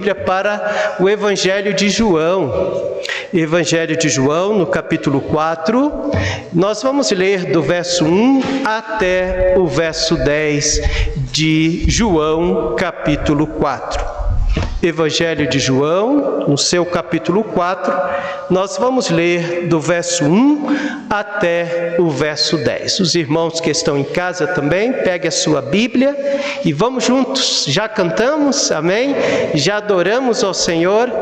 Para o Evangelho de João. Evangelho de João, no capítulo 4, nós vamos ler do verso 1 até o verso 10 de João, capítulo 4. Evangelho de João, no seu capítulo 4, nós vamos ler do verso 1 até o verso 10. Os irmãos que estão em casa também, pegue a sua Bíblia e vamos juntos. Já cantamos, amém? Já adoramos ao Senhor.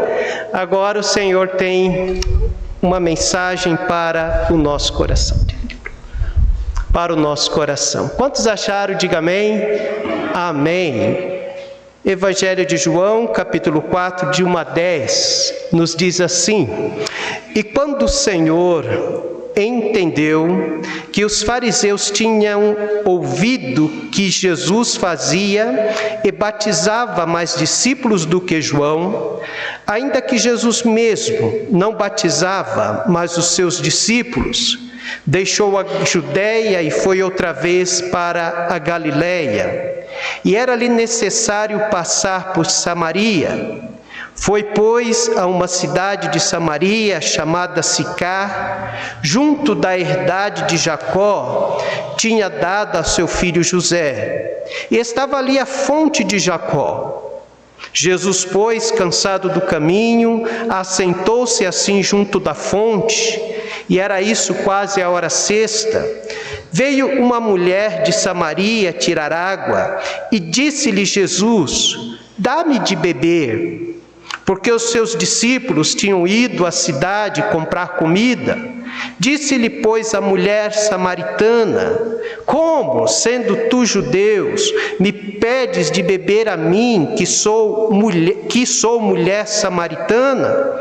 Agora o Senhor tem uma mensagem para o nosso coração. Para o nosso coração. Quantos acharam? Diga amém. Amém. Evangelho de João, capítulo 4, de 1 a 10, nos diz assim: E quando o Senhor entendeu que os fariseus tinham ouvido que Jesus fazia e batizava mais discípulos do que João, ainda que Jesus mesmo não batizava, mas os seus discípulos, deixou a Judeia e foi outra vez para a Galileia. E era-lhe necessário passar por Samaria. Foi, pois, a uma cidade de Samaria, chamada Sicar, junto da herdade de Jacó, tinha dado a seu filho José. E estava ali a fonte de Jacó. Jesus, pois, cansado do caminho, assentou-se assim junto da fonte, e era isso quase a hora sexta. Veio uma mulher de Samaria tirar água, e disse-lhe Jesus: Dá-me de beber. Porque os seus discípulos tinham ido à cidade comprar comida. Disse-lhe, pois, a mulher samaritana: Como, sendo tu judeus, me pedes de beber a mim, que sou mulher samaritana?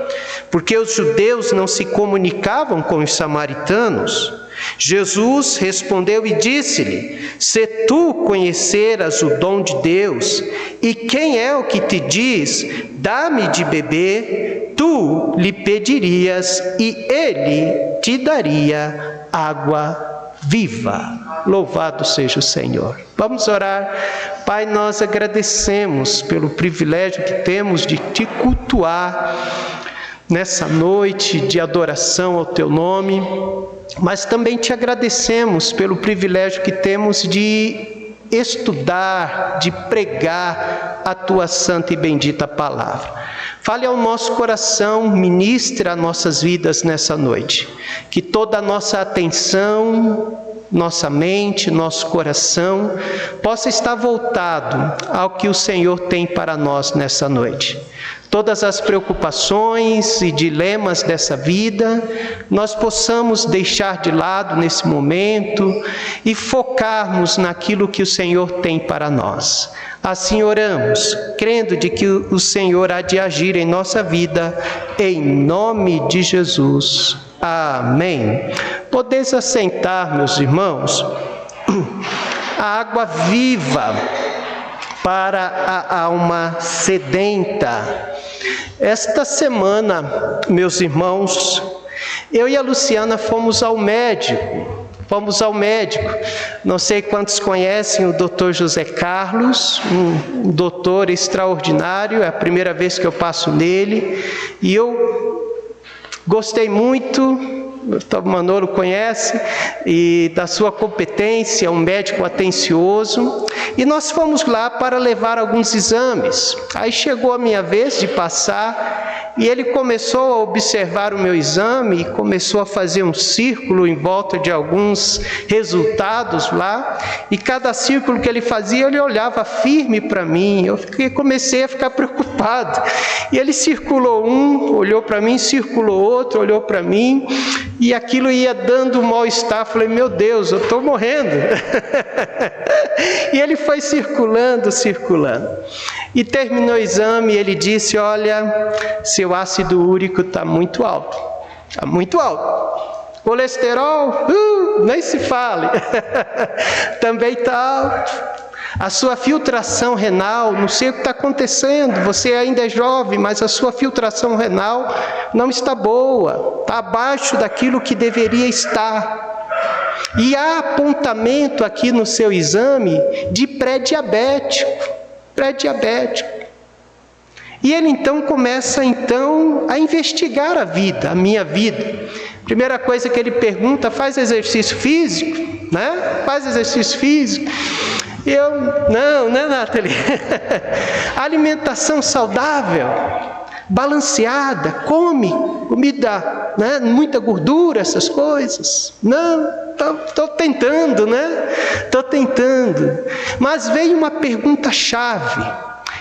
Porque os judeus não se comunicavam com os samaritanos. Jesus respondeu e disse-lhe: Se tu conheceras o dom de Deus, e quem é o que te diz, dá-me de beber, tu lhe pedirias, e ele te daria água viva. Louvado seja o Senhor. Vamos orar. Pai, nós agradecemos pelo privilégio que temos de te cultuar nessa noite de adoração ao teu nome, mas também te agradecemos pelo privilégio que temos de estudar, de pregar a tua santa e bendita palavra. Fale ao nosso coração, ministre as nossas vidas nessa noite, que toda a nossa atenção, nossa mente, nosso coração possa estar voltado ao que o Senhor tem para nós nessa noite. Todas as preocupações e dilemas dessa vida, nós possamos deixar de lado nesse momento e focarmos naquilo que o Senhor tem para nós. Assim oramos, crendo de que o Senhor há de agir em nossa vida, em nome de Jesus. Amém. Podeis assentar, meus irmãos. A água viva para a alma sedenta. Esta semana, meus irmãos, eu e a Luciana fomos ao médico. Não sei quantos conhecem o Dr. José Carlos, um doutor extraordinário, é a primeira vez que eu passo nele, e eu gostei muito. O Manolo conhece, e da sua competência, um médico atencioso, e nós fomos lá para levar alguns exames. Aí chegou a minha vez de passar, e ele começou a observar o meu exame, e começou a fazer um círculo em volta de alguns resultados lá, e cada círculo que ele fazia, ele olhava firme para mim. Eu comecei a ficar preocupado, e ele circulou um, olhou para mim, circulou outro, olhou para mim, e aquilo ia dando um mal-estar. Falei, meu Deus, eu estou morrendo. E ele foi circulando. E terminou o exame, e ele disse: olha, seu ácido úrico está muito alto. Está muito alto. Colesterol, nem se fale. Também está alto. A sua filtração renal, não sei o que está acontecendo, você ainda é jovem, mas a sua filtração renal não está boa, está abaixo daquilo que deveria estar. E há apontamento aqui no seu exame de pré-diabético. E ele então começa a investigar a vida, a minha vida. Primeira coisa que ele pergunta: faz exercício físico? Né? Faz exercício físico? Não, Nathalie? Alimentação saudável, balanceada, come comida, né? Muita gordura, essas coisas. Não, estou tentando, né? Estou tentando. Mas veio uma pergunta-chave,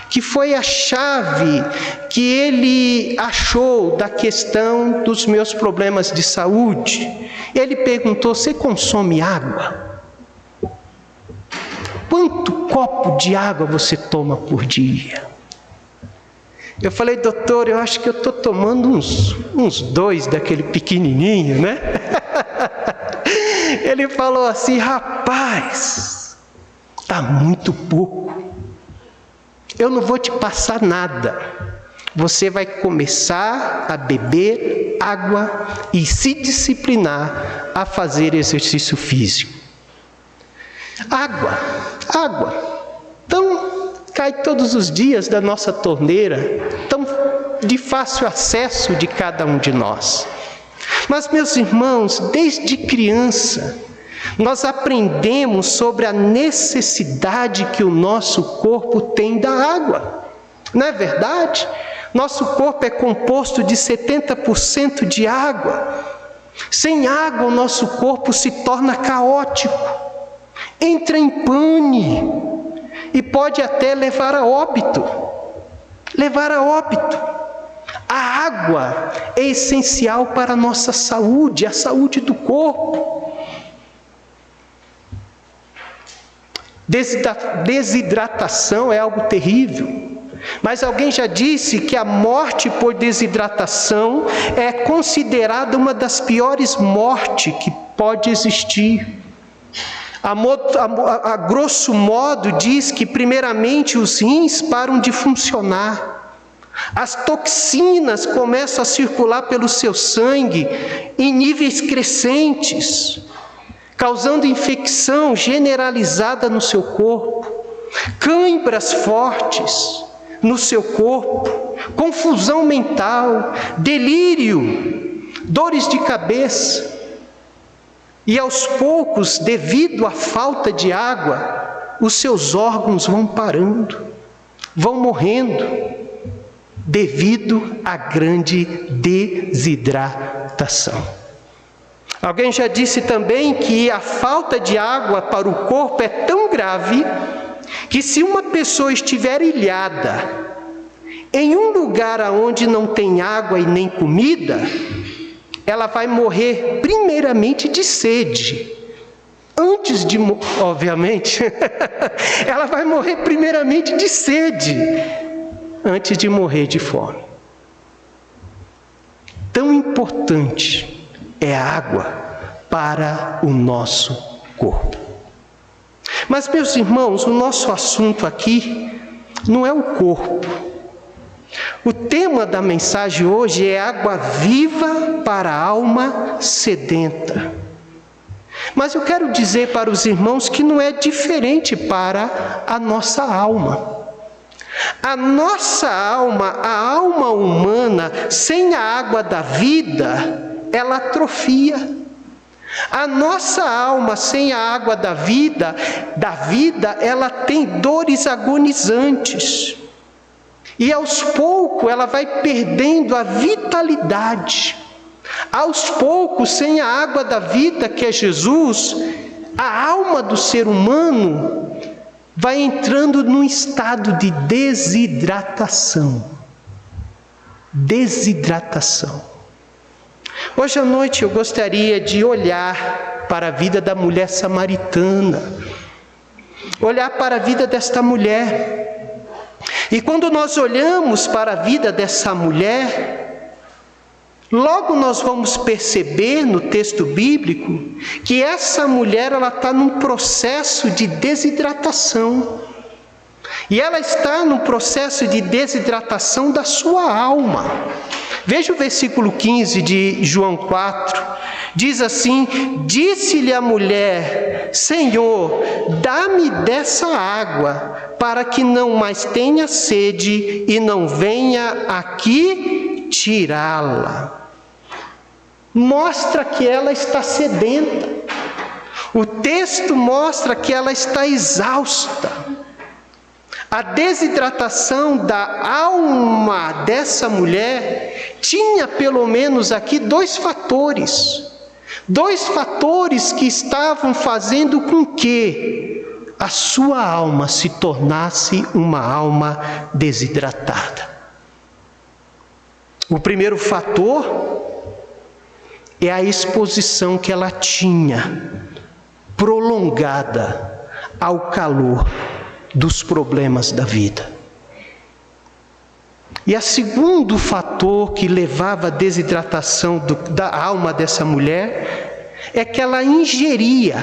que foi a chave que ele achou da questão dos meus problemas de saúde. Ele perguntou: você consome água? Quanto copo de água você toma por dia? Eu falei: doutor, eu acho que eu estou tomando uns 2 daquele pequenininho, né? Ele falou assim: rapaz, está muito pouco. Eu não vou te passar nada. Você vai começar a beber água e se disciplinar a fazer exercício físico. Água. Então, cai todos os dias da nossa torneira, tão de fácil acesso de cada um de nós. Mas, meus irmãos, desde criança, nós aprendemos sobre a necessidade que o nosso corpo tem da água. Não é verdade? Nosso corpo é composto de 70% de água. Sem água, o nosso corpo se torna caótico, entra em pane e pode até levar a óbito. A água é essencial para a nossa saúde, a saúde do corpo. Desidratação é algo terrível. Mas alguém já disse que a morte por desidratação é considerada uma das piores mortes que pode existir. A grosso modo diz que primeiramente os rins param de funcionar. As toxinas começam a circular pelo seu sangue em níveis crescentes, causando infecção generalizada no seu corpo, câimbras fortes no seu corpo, confusão mental, delírio, dores de cabeça. E aos poucos, devido à falta de água, os seus órgãos vão parando, vão morrendo, devido à grande desidratação. Alguém já disse também que a falta de água para o corpo é tão grave que se uma pessoa estiver ilhada em um lugar onde não tem água e nem comida, ela vai morrer primeiramente de sede. Antes de, obviamente, ela vai morrer primeiramente de sede, antes de morrer de fome. Tão importante é a água para o nosso corpo. Mas, meus irmãos, o nosso assunto aqui não é o corpo. O tema da mensagem hoje é água viva para a alma sedenta. Mas eu quero dizer para os irmãos que não é diferente para a nossa alma. A nossa alma, a alma humana, sem a água da vida, ela atrofia. A nossa alma, sem a água da vida, ela tem dores agonizantes. E aos poucos ela vai perdendo a vitalidade. Aos poucos, sem a água da vida, que é Jesus, a alma do ser humano vai entrando num estado de desidratação. Hoje à noite eu gostaria de olhar para a vida da mulher samaritana, olhar para a vida desta mulher. E quando nós olhamos para a vida dessa mulher, logo nós vamos perceber no texto bíblico que essa mulher está num processo de desidratação. E ela está num processo de desidratação da sua alma. Veja o versículo 15 de João 4, Diz assim: disse-lhe a mulher: Senhor, dá-me dessa água, para que não mais tenha sede e não venha aqui tirá-la. Mostra que ela está sedenta. O texto mostra que ela está exausta. A desidratação da alma dessa mulher tinha pelo menos aqui dois fatores que estavam fazendo com que a sua alma se tornasse uma alma desidratada. O primeiro fator é a exposição que ela tinha, prolongada, ao calor dos problemas da vida. E o segundo fator que levava à desidratação da alma dessa mulher é que ela ingeria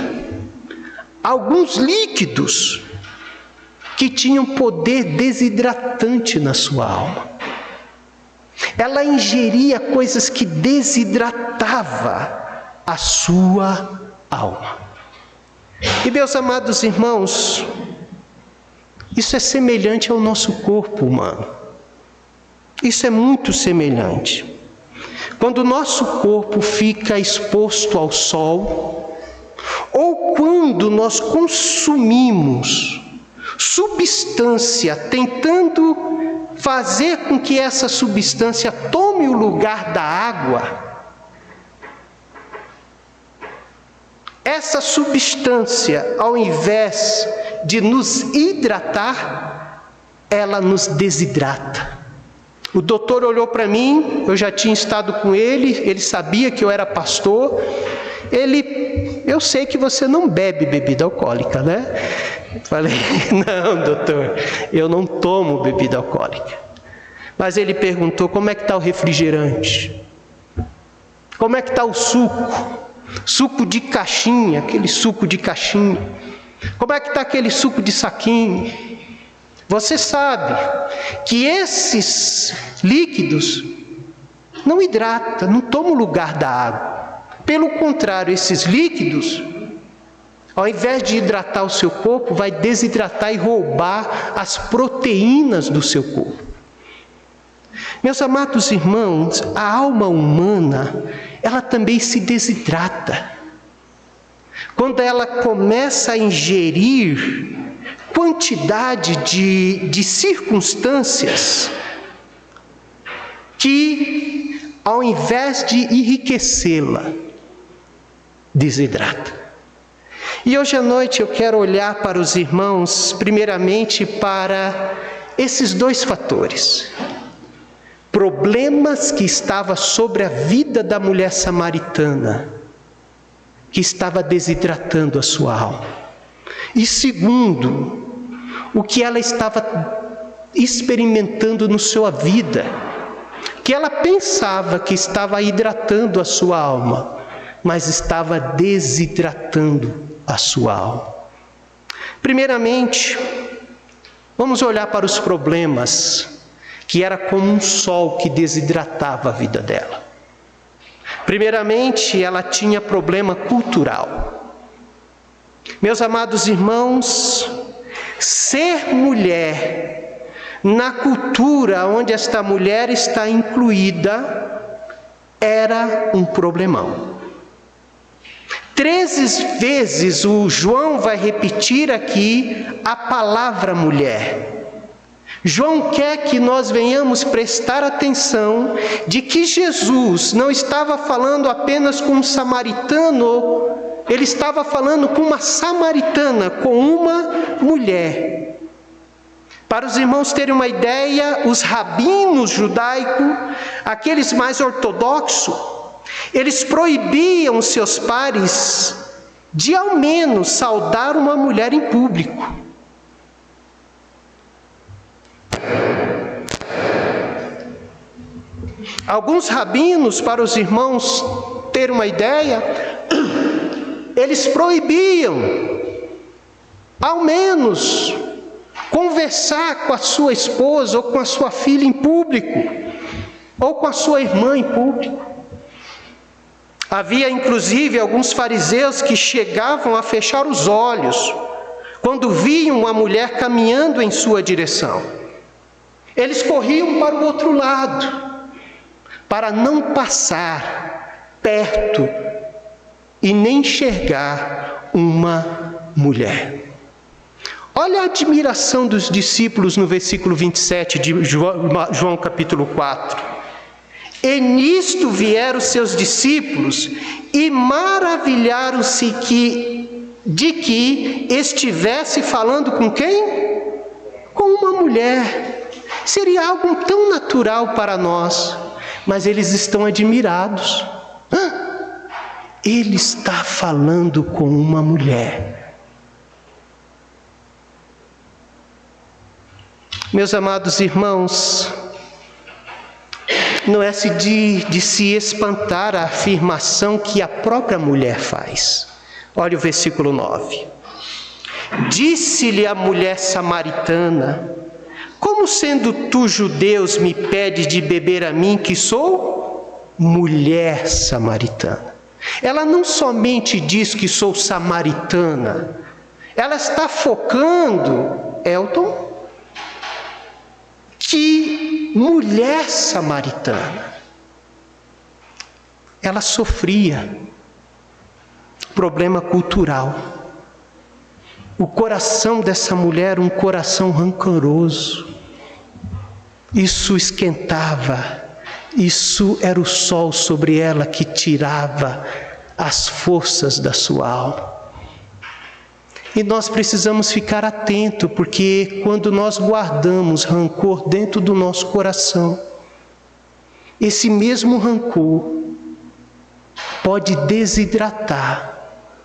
alguns líquidos que tinham poder desidratante na sua alma. Ela ingeria coisas que desidratavam a sua alma. E meus amados irmãos, isso é semelhante ao nosso corpo humano. Isso é muito semelhante. Quando o nosso corpo fica exposto ao sol, ou quando nós consumimos substância tentando fazer com que essa substância tome o lugar da água, essa substância, ao invés de nos hidratar, ela nos desidrata. O doutor olhou para mim, eu já tinha estado com ele sabia que eu era pastor. Eu sei que você não bebe bebida alcoólica, né? Falei, não, doutor, eu não tomo bebida alcoólica. Mas ele perguntou, como é que está o refrigerante? Como é que está o suco? Suco de caixinha, aquele suco de caixinha. Como é que está aquele suco de saquinho? Você sabe que esses líquidos não hidratam, não tomam o lugar da água. Pelo contrário, esses líquidos, ao invés de hidratar o seu corpo, vai desidratar e roubar as proteínas do seu corpo. Meus amados irmãos, a alma humana, ela também se desidrata. Quando ela começa a ingerir quantidade de circunstâncias que, ao invés de enriquecê-la, desidrata. E hoje à noite eu quero olhar para os irmãos, primeiramente para esses dois fatores. Problemas que estavam sobre a vida da mulher samaritana, que estava desidratando a sua alma. E segundo, o que ela estava experimentando na sua vida, que ela pensava que estava hidratando a sua alma, mas estava desidratando a sua alma. Primeiramente, vamos olhar para os problemas, que era como um sol que desidratava a vida dela. Primeiramente, ela tinha problema cultural. Meus amados irmãos, ser mulher, na cultura onde esta mulher está incluída, era um problemão. 13 vezes o João vai repetir aqui a palavra mulher. João quer que nós venhamos prestar atenção de que Jesus não estava falando apenas com um samaritano, ele estava falando com uma samaritana, com uma mulher. Para os irmãos terem uma ideia, os rabinos judaicos, aqueles mais ortodoxos, eles proibiam seus pares de ao menos saudar uma mulher em público. Alguns rabinos, para os irmãos terem uma ideia, eles proibiam, ao menos, conversar com a sua esposa, ou com a sua filha em público, ou com a sua irmã em público. Havia inclusive alguns fariseus que chegavam a fechar os olhos quando viam uma mulher caminhando em sua direção. Eles corriam para o outro lado, para não passar perto e nem enxergar uma mulher. Olha a admiração dos discípulos no versículo 27 de João capítulo 4. E nisto vieram os seus discípulos e maravilharam-se de que estivesse falando com quem? Com uma mulher. Seria algo tão natural para nós, mas eles estão admirados. Ele está falando com uma mulher. Meus amados irmãos, não é de se espantar a afirmação que a própria mulher faz. Olha o versículo 9. Disse-lhe a mulher samaritana: como sendo tu judeus me pedes de beber a mim, que sou mulher samaritana? Ela não somente diz que sou samaritana, ela está focando, Elton, que mulher samaritana, ela sofria problema cultural. O coração dessa mulher, um coração rancoroso, isso esquentava, isso era o sol sobre ela que tirava as forças da sua alma. E nós precisamos ficar atentos, porque quando nós guardamos rancor dentro do nosso coração, esse mesmo rancor pode desidratar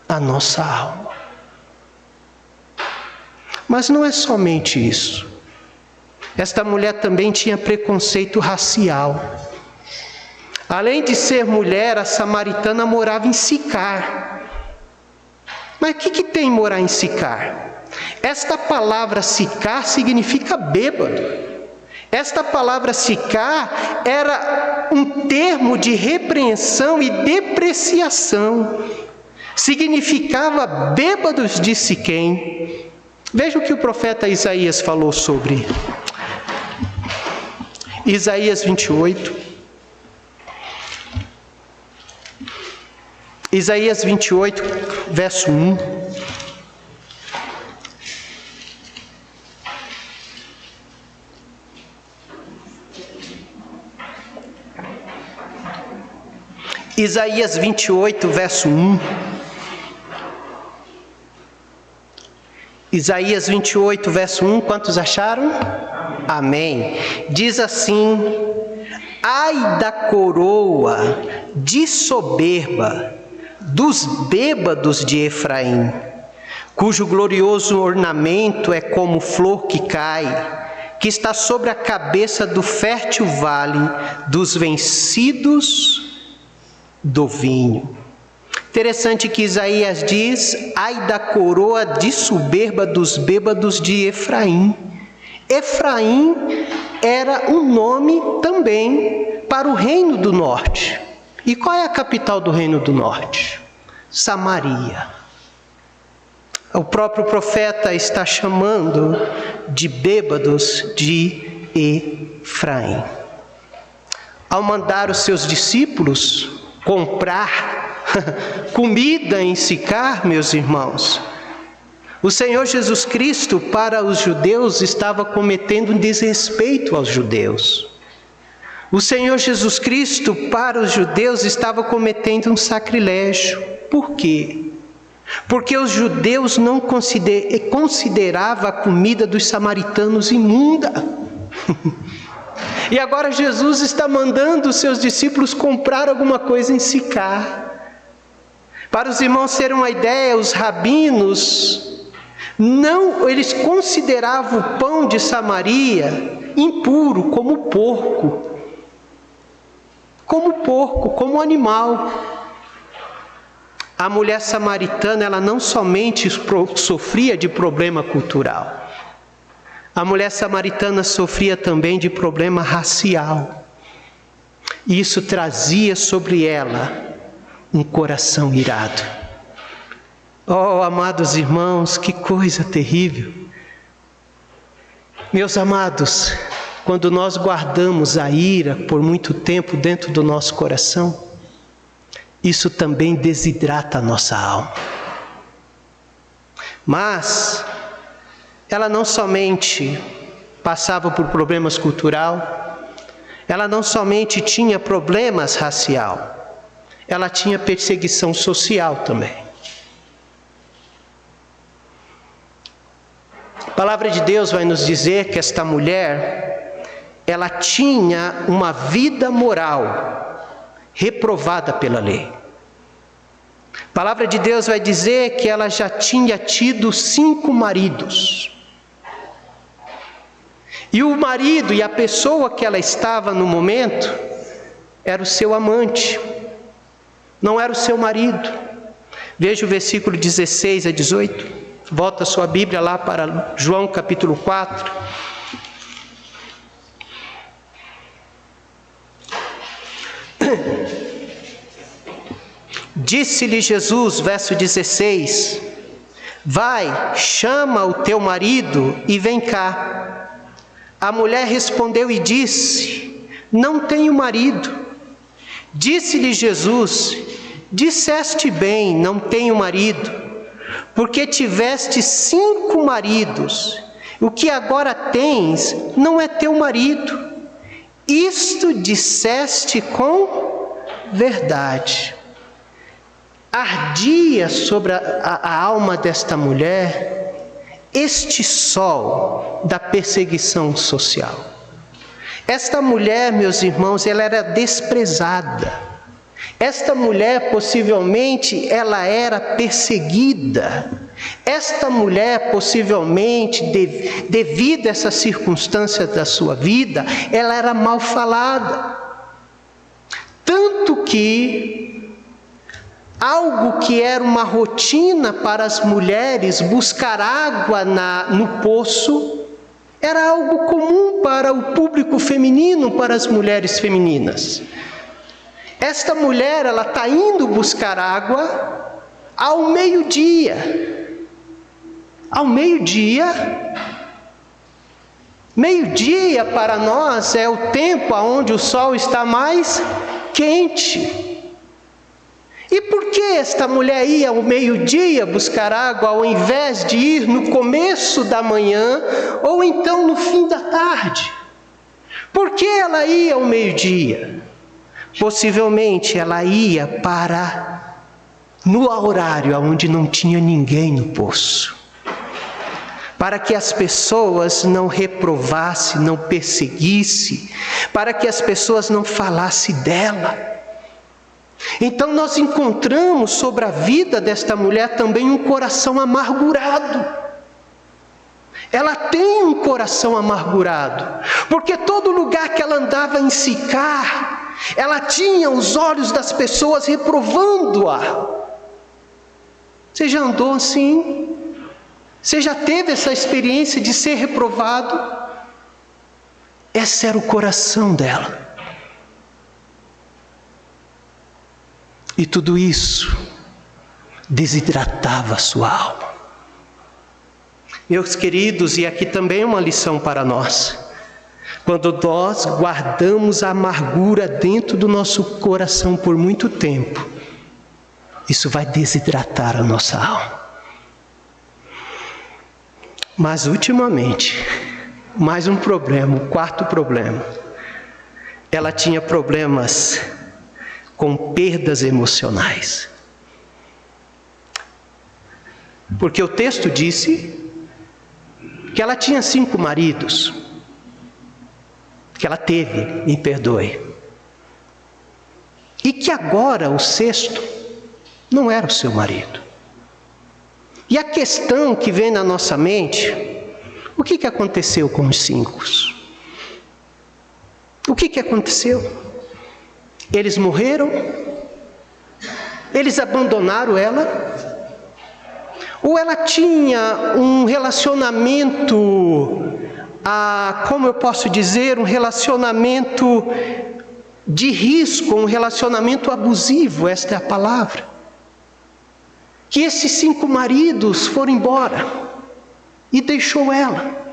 a nossa alma. Mas não é somente isso. Esta mulher também tinha preconceito racial. Além de ser mulher, a samaritana morava em Sicar. Mas o que tem morar em Sicar? Esta palavra Sicar significa bêbado. Esta palavra Sicar era um termo de repreensão e depreciação. Significava bêbados de Siquém. Veja o que o profeta Isaías falou sobre Isaías 28. Isaías 28, verso 1. Isaías 28, verso 1. Isaías 28, verso 1, quantos acharam? Amém. Diz assim: ai da coroa de soberba dos bêbados de Efraim, cujo glorioso ornamento é como flor que cai, que está sobre a cabeça do fértil vale dos vencidos do vinho. Interessante que Isaías diz: ai da coroa de soberba dos bêbados de Efraim. Efraim era um nome também para o reino do norte. E qual é a capital do reino do norte? Samaria. O próprio profeta está chamando de bêbados de Efraim. Ao mandar os seus discípulos comprar comida em Sicar, meus irmãos, o Senhor Jesus Cristo para os judeus estava cometendo um desrespeito aos judeus. O Senhor Jesus Cristo para os judeus estava cometendo um sacrilégio. Por quê? Porque os judeus não consideravam a comida dos samaritanos imunda. E agora Jesus está mandando os seus discípulos comprar alguma coisa em Sicar. Para os irmãos terem uma ideia, os rabinos, eles consideravam o pão de Samaria impuro, como porco. Como animal. A mulher samaritana, ela não somente sofria de problema cultural. A mulher samaritana sofria também de problema racial. E isso trazia sobre ela um coração irado. Oh, amados irmãos, que coisa terrível. Meus amados, quando nós guardamos a ira por muito tempo dentro do nosso coração, isso também desidrata a nossa alma. Mas ela não somente passava por problemas culturais, ela não somente tinha problemas racial, ela tinha perseguição social também. A palavra de Deus vai nos dizer que esta mulher, ela tinha uma vida moral reprovada pela lei. A palavra de Deus vai dizer que ela já tinha tido 5 maridos. E o marido e a pessoa que ela estava no momento era o seu amante, não era o seu marido. Veja o versículo 16 a 18. Volta a sua Bíblia lá para João capítulo 4. Disse-lhe Jesus, verso 16: vai, chama o teu marido e vem cá. A mulher respondeu e disse: não tenho marido. Disse-lhe Jesus: disseste bem, não tenho marido, porque tiveste 5 maridos, o que agora tens não é teu marido. Isto disseste com verdade. Ardia sobre a alma desta mulher este sol da perseguição social. Esta mulher, meus irmãos, ela era desprezada. Esta mulher, possivelmente, ela era perseguida. Esta mulher, possivelmente, devido a essa circunstância da sua vida, ela era mal falada. Tanto que algo que era uma rotina para as mulheres, buscar água no poço, era algo comum para o público feminino, para as mulheres femininas. Esta mulher, ela está indo buscar água ao meio-dia. Ao meio-dia. Meio-dia para nós é o tempo onde o sol está mais quente. E por que esta mulher ia ao meio-dia buscar água, ao invés de ir no começo da manhã, ou então no fim da tarde? Por que ela ia ao meio-dia? Possivelmente ela ia no horário onde não tinha ninguém no poço, para que as pessoas não reprovassem, não perseguissem, para que as pessoas não falassem dela. Então nós encontramos sobre a vida desta mulher também um coração amargurado. Ela tem um coração amargurado, porque todo lugar que ela andava em Sicar, ela tinha os olhos das pessoas reprovando-a. Você já andou assim? Você já teve essa experiência de ser reprovado? Esse era o coração dela. E tudo isso desidratava a sua alma. Meus queridos, e aqui também uma lição para nós. Quando nós guardamos a amargura dentro do nosso coração por muito tempo, isso vai desidratar a nossa alma. Mas ultimamente, mais um problema, o 4º problema. Ela tinha problemas com perdas emocionais. Porque o texto disse que ela tinha 5 maridos, que ela teve, me perdoe, e que agora o 6º não era o seu marido. E a questão que vem na nossa mente: o que aconteceu com os 5? O que aconteceu? Eles morreram? Eles abandonaram ela? Ou ela tinha um relacionamento, como eu posso dizer, um relacionamento de risco, um relacionamento abusivo, esta é a palavra. Que esses 5 maridos foram embora e deixou ela.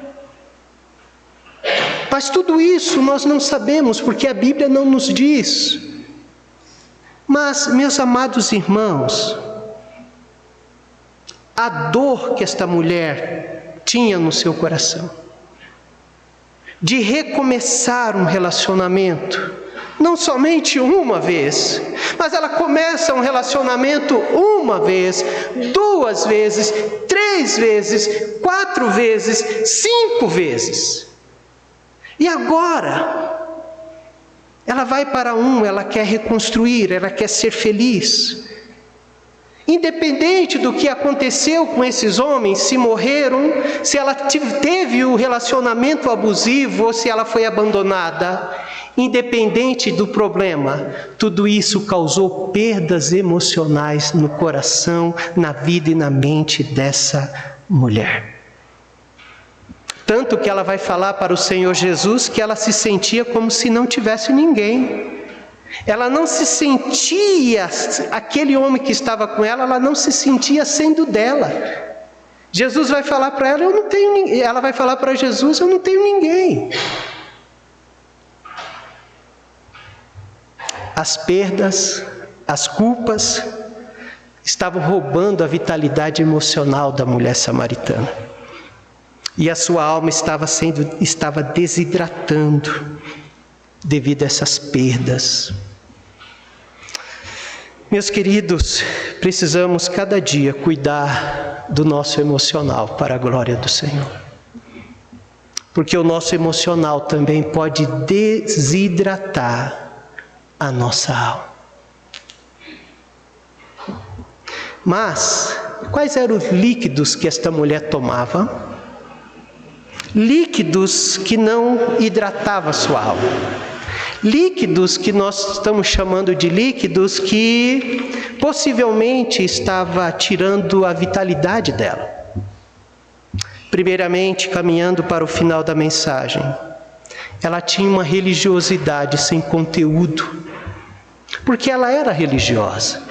Mas tudo isso nós não sabemos, porque a Bíblia não nos diz. Mas, meus amados irmãos, a dor que esta mulher tinha no seu coração, de recomeçar um relacionamento, não somente uma vez, mas ela começa um relacionamento 1 vez, 2 vezes, 3 vezes, 4 vezes, 5 vezes. E agora, ela vai para ela quer reconstruir, ela quer ser feliz. Independente do que aconteceu com esses homens, se morreram, se ela teve o relacionamento abusivo ou se ela foi abandonada, independente do problema, tudo isso causou perdas emocionais no coração, na vida e na mente dessa mulher. Tanto que ela vai falar para o Senhor Jesus que ela se sentia como se não tivesse ninguém. Ela não se sentia, aquele homem que estava com ela não se sentia sendo dela. Jesus vai falar para ela, eu não tenho ninguém. Ela vai falar para Jesus, eu não tenho ninguém. As perdas, as culpas, estavam roubando a vitalidade emocional da mulher samaritana. E a sua alma estava desidratando devido a essas perdas. Meus queridos, precisamos cada dia cuidar do nosso emocional para a glória do Senhor. Porque o nosso emocional também pode desidratar a nossa alma. Mas, quais eram os líquidos que esta mulher tomava? Líquidos que não hidratavam a sua alma. Líquidos que nós estamos chamando de líquidos que possivelmente estava tirando a vitalidade dela. Primeiramente, caminhando para o final da mensagem, ela tinha uma religiosidade sem conteúdo, porque ela era religiosa.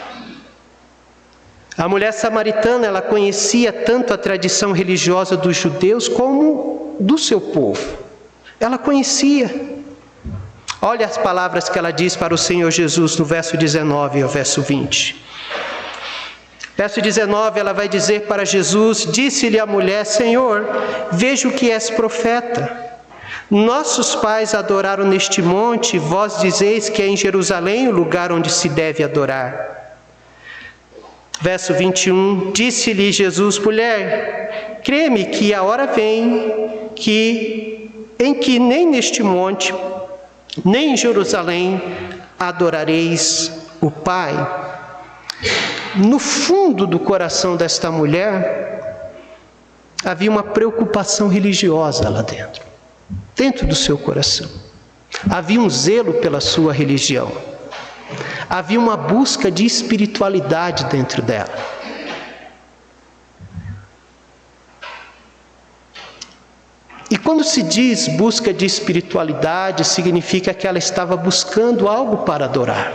A mulher samaritana, ela conhecia tanto a tradição religiosa dos judeus como do seu povo. Ela conhecia. Olha as palavras que ela diz para o Senhor Jesus no verso 19 ao verso 20. Verso 19, ela vai dizer para Jesus, disse-lhe a mulher, Senhor, vejo que és profeta. Nossos pais adoraram neste monte, vós dizeis que é em Jerusalém o lugar onde se deve adorar. Verso 21, disse-lhe Jesus, mulher, crê-me que a hora vem em que nem neste monte, nem em Jerusalém adorareis o Pai. No fundo do coração desta mulher, havia uma preocupação religiosa lá dentro do seu coração. Havia um zelo pela sua religião. Havia uma busca de espiritualidade dentro dela. E quando se diz busca de espiritualidade, significa que ela estava buscando algo para adorar.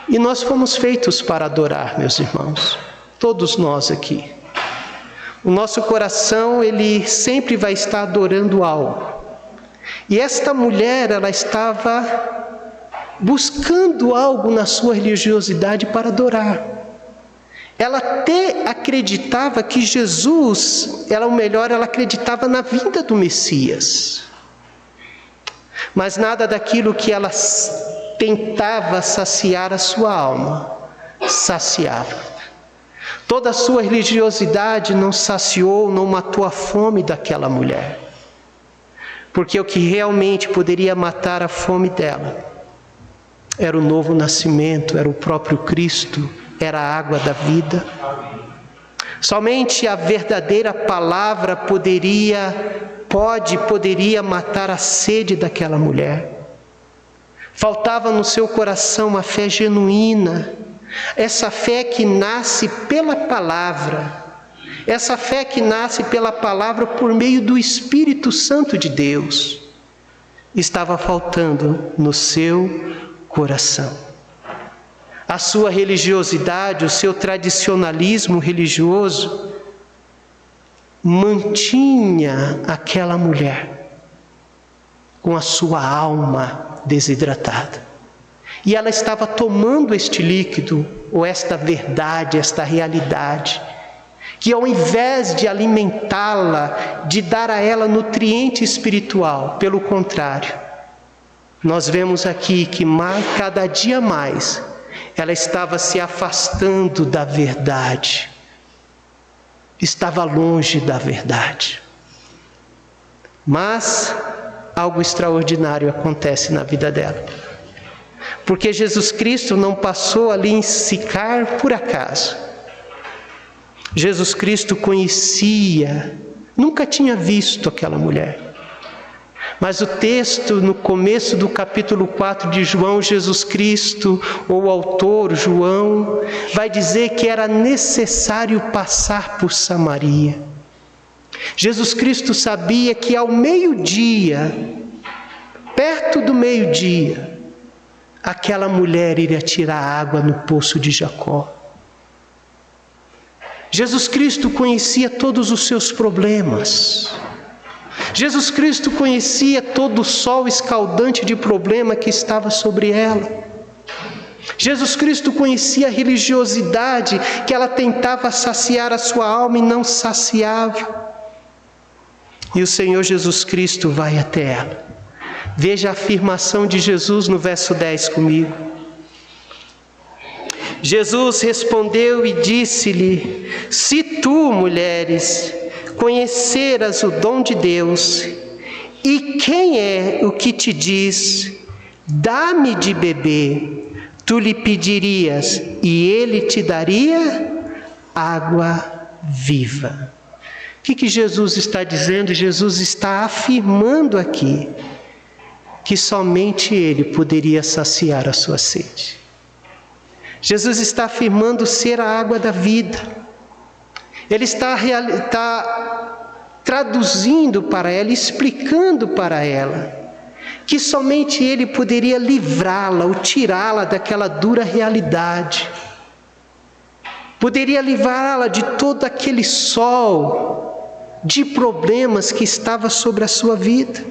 E nós fomos feitos para adorar, meus irmãos, todos nós aqui. O nosso coração, ele sempre vai estar adorando algo. E esta mulher, ela estava buscando algo na sua religiosidade para adorar. Ela até acreditava que Jesus, ela acreditava na vinda do Messias. Mas nada daquilo que ela tentava saciar a sua alma, saciava. Toda a sua religiosidade não saciou, não matou a fome daquela mulher. Porque o que realmente poderia matar a fome dela era o novo nascimento, era o próprio Cristo, era a água da vida. Somente a verdadeira palavra poderia matar a sede daquela mulher. Faltava no seu coração uma fé genuína, essa fé que nasce pela palavra, essa fé que nasce pela palavra por meio do Espírito Santo de Deus. estava faltando no seu coração. A sua religiosidade, o seu tradicionalismo religioso mantinha aquela mulher com a sua alma desidratada. E ela estava tomando este líquido, ou esta verdade, esta realidade, que ao invés de alimentá-la, de dar a ela nutriente espiritual, pelo contrário, nós vemos aqui que cada dia mais ela estava se afastando da verdade, estava longe da verdade. Mas algo extraordinário acontece na vida dela, porque Jesus Cristo não passou ali em Sicar por acaso. Jesus Cristo conhecia, nunca tinha visto aquela mulher. Mas o texto, no começo do capítulo 4 de João, Jesus Cristo, ou o autor, João, vai dizer que era necessário passar por Samaria. Jesus Cristo sabia que ao meio-dia, perto do meio-dia, aquela mulher iria tirar água no poço de Jacó. Jesus Cristo conhecia todos os seus problemas. Jesus Cristo conhecia todo o sol escaldante de problema que estava sobre ela. Jesus Cristo conhecia a religiosidade que ela tentava saciar a sua alma e não saciava. E o Senhor Jesus Cristo vai até ela. Veja a afirmação de Jesus no verso 10 comigo. Jesus respondeu e disse-lhe: se tu, mulheres, conheceras o dom de Deus, e quem é o que te diz, dá-me de beber, tu lhe pedirias, e ele te daria água viva. O que Jesus está dizendo? Jesus está afirmando aqui que somente ele poderia saciar a sua sede. Jesus está afirmando ser a água da vida. Ele está traduzindo para ela, explicando para ela, que somente ele poderia livrá-la ou tirá-la daquela dura realidade. Poderia livrá-la de todo aquele sol de problemas que estava sobre a sua vida.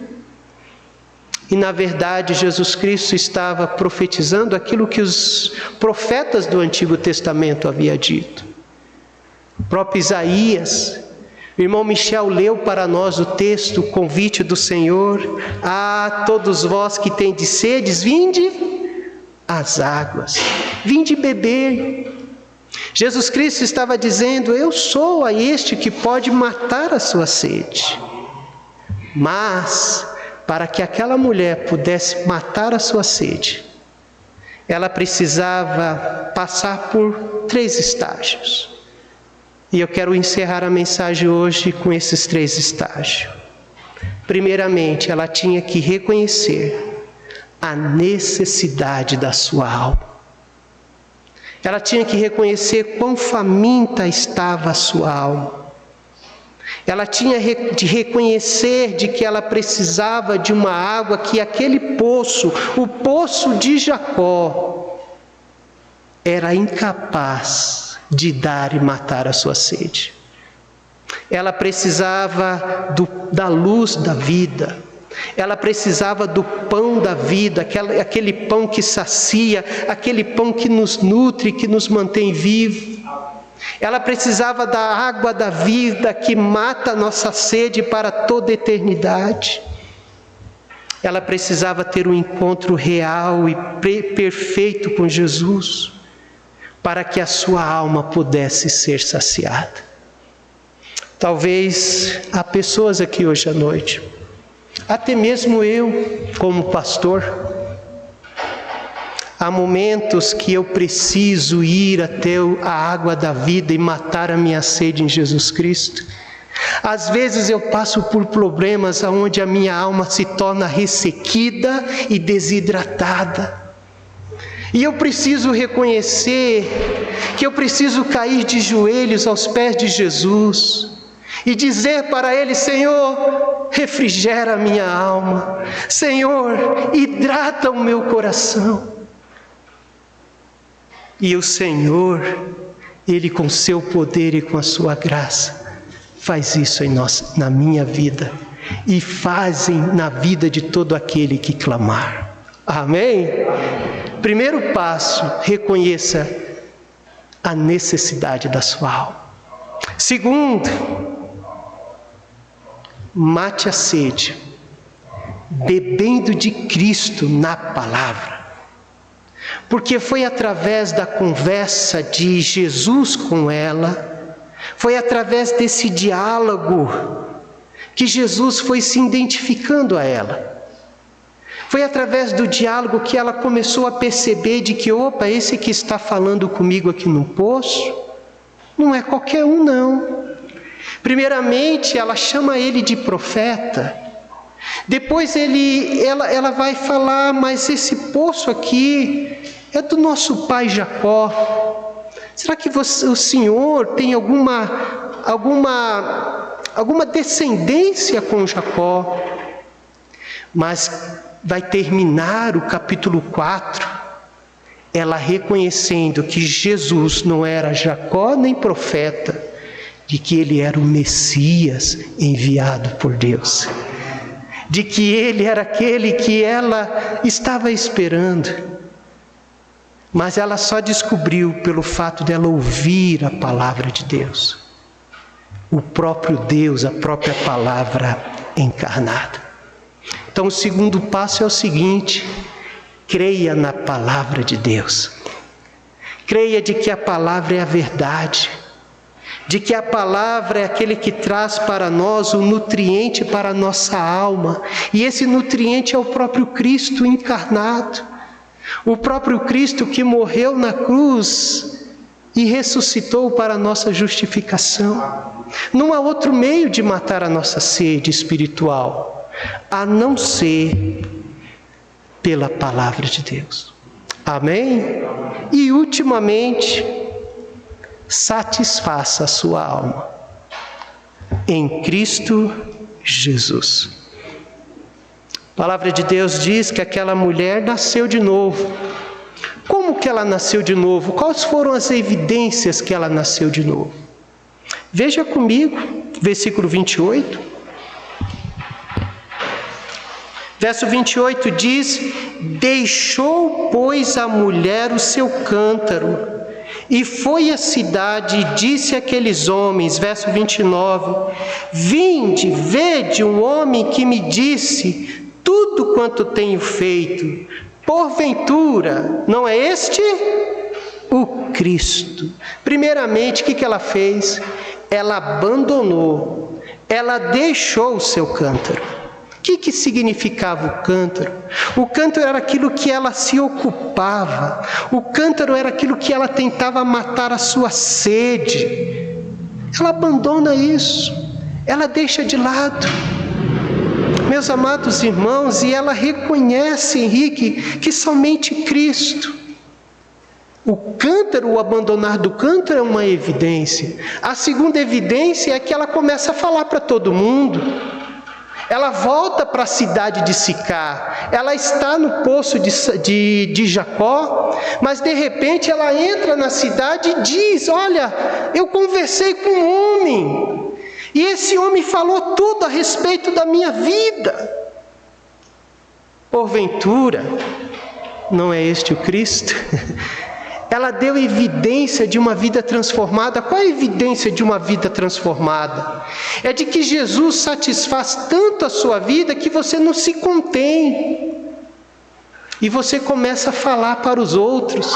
E na verdade Jesus Cristo estava profetizando aquilo que os profetas do Antigo Testamento haviam dito. O próprio Isaías, o irmão Michel leu para nós o texto, o convite do Senhor: ah, todos vós que tendes sedes, vinde às águas, vinde beber. Jesus Cristo estava dizendo: eu sou a este que pode matar a sua sede. Mas para que aquela mulher pudesse matar a sua sede, ela precisava passar por 3 estágios. E eu quero encerrar a mensagem hoje com esses 3 estágios. Primeiramente, ela tinha que reconhecer a necessidade da sua alma. Ela tinha que reconhecer quão faminta estava a sua alma. Ela tinha de reconhecer de que ela precisava de uma água que aquele poço, o poço de Jacó, era incapaz de dar e matar a sua sede. Ela precisava da luz da vida. Ela precisava do pão da vida, aquele pão que sacia, aquele pão que nos nutre, que nos mantém vivos. Ela precisava da água da vida que mata a nossa sede para toda a eternidade. Ela precisava ter um encontro real e perfeito com Jesus, para que a sua alma pudesse ser saciada. Talvez há pessoas aqui hoje à noite, até mesmo eu, como pastor, há momentos que eu preciso ir até a água da vida e matar a minha sede em Jesus Cristo. Às vezes eu passo por problemas onde a minha alma se torna ressequida e desidratada. E eu preciso reconhecer que eu preciso cair de joelhos aos pés de Jesus e dizer para Ele: Senhor, refrigera a minha alma, Senhor, hidrata o meu coração. E o Senhor, Ele com seu poder e com a sua graça, faz isso na minha vida e fazem na vida de todo aquele que clamar. Amém? Primeiro passo, reconheça a necessidade da sua alma. Segundo, mate a sede, bebendo de Cristo na palavra. Porque foi através da conversa de Jesus com ela, foi através desse diálogo que Jesus foi se identificando a ela. Foi através do diálogo que ela começou a perceber de que, opa, esse que está falando comigo aqui no poço, não é qualquer um não. Primeiramente, ela chama ele de profeta. Depois ela vai falar: mas esse poço aqui é do nosso pai Jacó. Será que o Senhor tem alguma descendência com Jacó? Mas vai terminar o capítulo 4, ela reconhecendo que Jesus não era Jacó nem profeta, de que ele era o Messias enviado por Deus, de que ele era aquele que ela estava esperando. Mas ela só descobriu pelo fato dela ouvir a palavra de Deus, o próprio Deus, a própria palavra encarnada. Então o segundo passo é o seguinte: creia na palavra de Deus. Creia de que a palavra é a verdade, de que a palavra é aquele que traz para nós o nutriente para a nossa alma, e esse nutriente é o próprio Cristo encarnado, o próprio Cristo que morreu na cruz e ressuscitou para a nossa justificação. Não há outro meio de matar a nossa sede espiritual, a não ser pela palavra de Deus. Amém? E ultimamente, satisfaça a sua alma em Cristo Jesus. A palavra de Deus diz que aquela mulher nasceu de novo. Como que ela nasceu de novo? Quais foram as evidências que ela nasceu de novo? Veja comigo, versículo 28. Verso 28 diz: deixou, pois, a mulher o seu cântaro, e foi à cidade e disse àqueles homens, verso 29, vinde, vede um homem que me disse tudo quanto tenho feito. Porventura, não é este o Cristo? Primeiramente, o que ela fez? Ela abandonou, ela deixou o seu cântaro. O que significava o cântaro? O cântaro era aquilo que ela se ocupava. O cântaro era aquilo que ela tentava matar a sua sede. Ela abandona isso. Ela deixa de lado. Meus amados irmãos, e ela reconhece, Henrique, que somente Cristo. O cântaro, o abandonar do cântaro é uma evidência. A segunda evidência é que ela começa a falar para todo mundo. Ela volta para a cidade de Sicar, ela está no poço de Jacó, mas de repente ela entra na cidade e diz: olha, eu conversei com um homem, e esse homem falou tudo a respeito da minha vida. Porventura, não é este o Cristo? Ela deu evidência de uma vida transformada. Qual é a evidência de uma vida transformada? É de que Jesus satisfaz tanto a sua vida que você não se contém. E você começa a falar para os outros.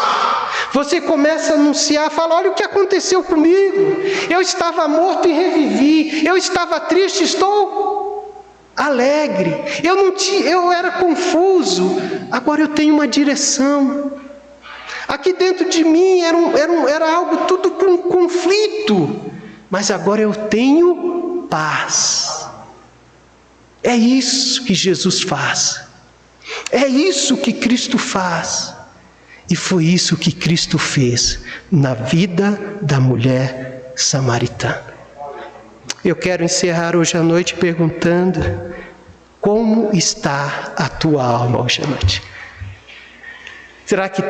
Você começa a anunciar, falar: olha o que aconteceu comigo. Eu estava morto e revivi. Eu estava triste, estou alegre. Eu era confuso. Agora eu tenho uma direção. Aqui dentro de mim era algo tudo com conflito, mas agora eu tenho paz. É isso que Jesus faz. É isso que Cristo faz. E foi isso que Cristo fez na vida da mulher samaritana. Eu quero encerrar hoje à noite perguntando: como está a tua alma hoje à noite? Será que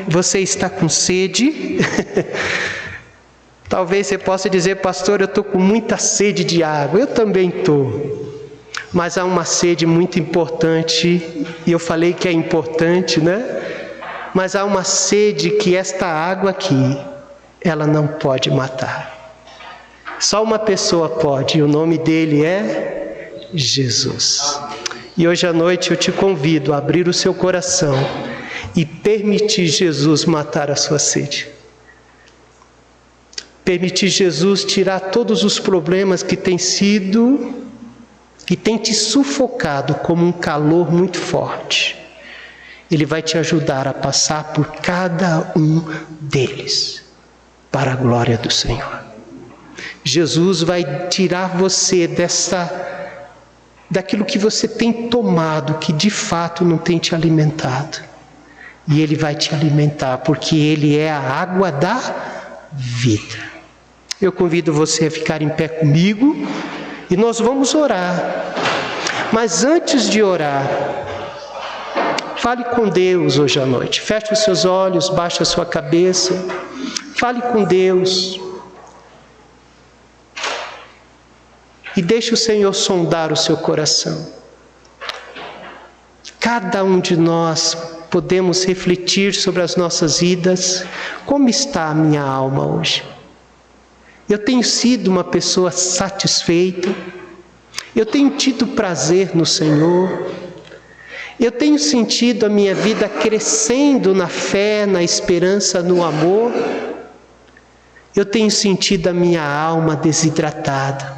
você está com sede? Talvez você possa dizer: pastor, eu estou com muita sede de água. Eu também estou. Mas há uma sede muito importante, e eu falei que é importante, né? Mas há uma sede que esta água aqui, ela não pode matar. Só uma pessoa pode, e o nome dele é Jesus. E hoje à noite eu te convido a abrir o seu coração e permitir Jesus matar a sua sede. Permitir Jesus tirar todos os problemas que tem te sufocado como um calor muito forte. Ele vai te ajudar a passar por cada um deles, para a glória do Senhor. Jesus vai tirar você daquilo que você tem tomado, que de fato não tem te alimentado. E Ele vai te alimentar, porque Ele é a água da vida. Eu convido você a ficar em pé comigo e nós vamos orar. Mas antes de orar, fale com Deus hoje à noite. Feche os seus olhos, baixe a sua cabeça. Fale com Deus. E deixe o Senhor sondar o seu coração. Cada um de nós podemos refletir sobre as nossas vidas. Como está a minha alma hoje? Eu tenho sido uma pessoa satisfeita? Eu tenho tido prazer no Senhor? Eu tenho sentido a minha vida crescendo na fé, na esperança, no amor? Eu tenho sentido a minha alma desidratada.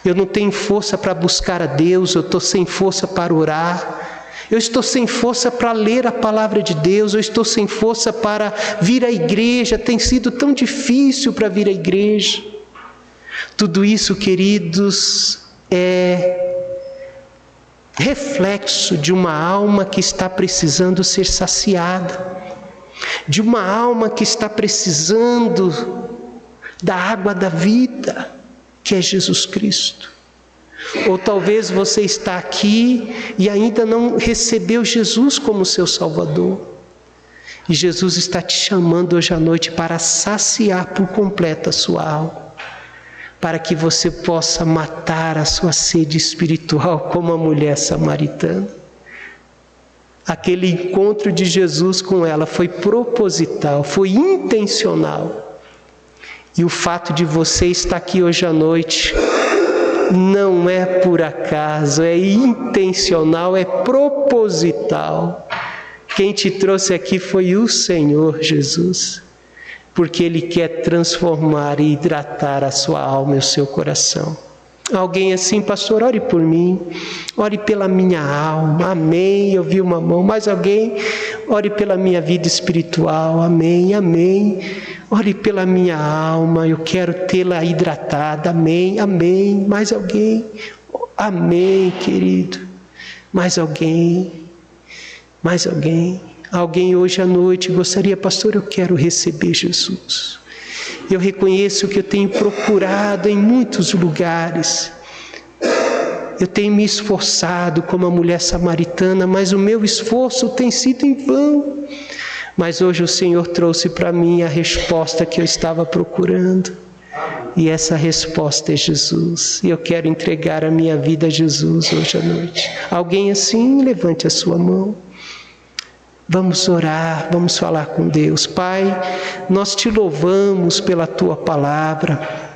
Eu não tenho força para buscar a Deus, eu estou sem força para orar. Eu estou sem força para ler a palavra de Deus, eu estou sem força para vir à igreja, tem sido tão difícil para vir à igreja. Tudo isso, queridos, é reflexo de uma alma que está precisando ser saciada, de uma alma que está precisando da água da vida, que é Jesus Cristo. Ou talvez você está aqui e ainda não recebeu Jesus como seu Salvador. E Jesus está te chamando hoje à noite para saciar por completo a sua alma, para que você possa matar a sua sede espiritual como a mulher samaritana. Aquele encontro de Jesus com ela foi proposital, foi intencional. E o fato de você estar aqui hoje à noite não é por acaso, é intencional, é proposital. Quem te trouxe aqui foi o Senhor Jesus, porque Ele quer transformar e hidratar a sua alma e o seu coração. Alguém assim: pastor, ore por mim, ore pela minha alma, amém. Eu vi uma mão. Mais alguém? Ore pela minha vida espiritual, amém, amém. Ore pela minha alma, eu quero tê-la hidratada, amém, amém. Mais alguém? Amém, querido. Mais alguém? Mais alguém? Alguém hoje à noite gostaria: pastor, eu quero receber Jesus. Eu reconheço que eu tenho procurado em muitos lugares. Eu tenho me esforçado como a mulher samaritana, mas o meu esforço tem sido em vão. Mas hoje o Senhor trouxe para mim a resposta que eu estava procurando. E essa resposta é Jesus. E eu quero entregar a minha vida a Jesus hoje à noite. Alguém assim? Levante a sua mão. Vamos orar, vamos falar com Deus. Pai, nós te louvamos pela Tua palavra.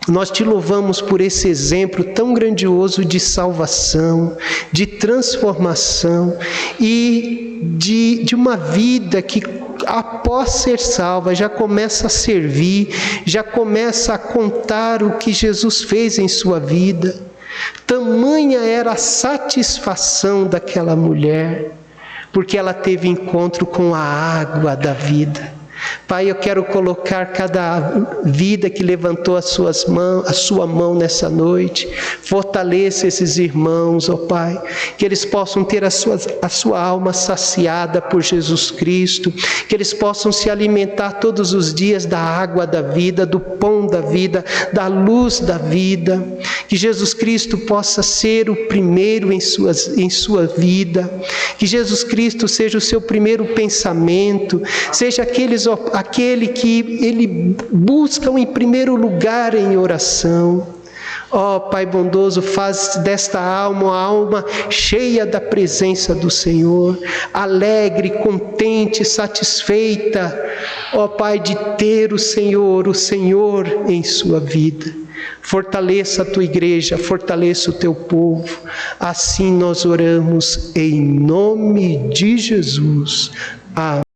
Nós te louvamos por esse exemplo tão grandioso de salvação, de transformação e de uma vida que, após ser salva, já começa a servir, já começa a contar o que Jesus fez em sua vida. Tamanha era a satisfação daquela mulher, porque ela teve encontro com a água da vida. Pai, eu quero colocar cada vida que levantou a sua mão nessa noite. Fortaleça esses irmãos, ó Pai, que eles possam ter a sua alma saciada por Jesus Cristo, que eles possam se alimentar todos os dias da água da vida, do pão da vida, da luz da vida. Que Jesus Cristo possa ser o primeiro em sua vida, que Jesus Cristo seja o seu primeiro pensamento, seja aquele que ele busca em primeiro lugar em oração. Ó Pai bondoso, faz desta alma uma alma cheia da presença do Senhor, alegre, contente, satisfeita, ó Pai, de ter o Senhor em sua vida. Fortaleça a tua igreja, fortaleça o teu povo. Assim nós oramos em nome de Jesus. Amém.